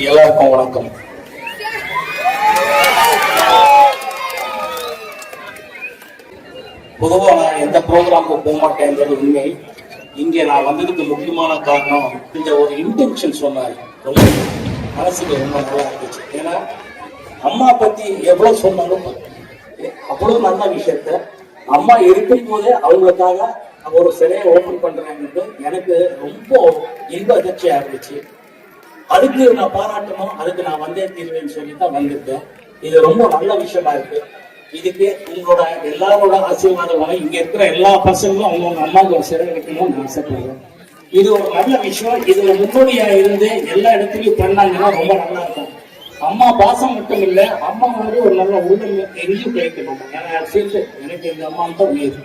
எல்லாருக்கும் வணக்கம். பொதுவாக நான் எந்த ப்ரோக்ராமுக்கு போக மாட்டேங்கிறது உண்மை. இங்கே நான் வந்ததுக்கு முக்கியமான காரணம் இந்த ஒரு இன்டென்ஷன் சொன்னார். ரொம்ப மனசுக்கு ரொம்ப நல்லா இருந்துச்சு. ஏன்னா அம்மா பத்தி எவ்வளவு சொன்னாலும் அவ்வளவு நல்ல விஷயத்த அம்மா இருக்கும் போதே அவங்களுக்காக ஒரு சிலையை ஓபன் பண்றாங்க. எனக்கு ரொம்ப இன்ப அதிர்ச்சியா இருந்துச்சு. அதுக்கு நான் பாராட்டணும், அதுக்கு நான் வந்தே தீர்வேன்னு சொல்லித்தான் வந்திருக்கேன். இது ரொம்ப நல்ல விஷயமா இருக்கு. இதுக்கு உங்களோட எல்லாரோட ஆசீர்வாதம், இங்க இருக்கிற எல்லா பசங்களும் அவங்கவுங்க அம்மாவுக்கு ஒரு சிறை வைக்கணும்னு ஆசைப்படுறேன். இது ஒரு நல்ல விஷயம். இதுல முன்னோடியா இருந்து எல்லா இடத்துலயும் பண்ணாங்கன்னா ரொம்ப நல்லா இருக்கும். அம்மா பாசம் மட்டும் இல்ல, அம்மா மாதிரி ஒரு நல்ல உள்ளம் எங்கேயும் கிடைக்கணும். எனக்கு இந்த அம்மா தான் உயர்வு.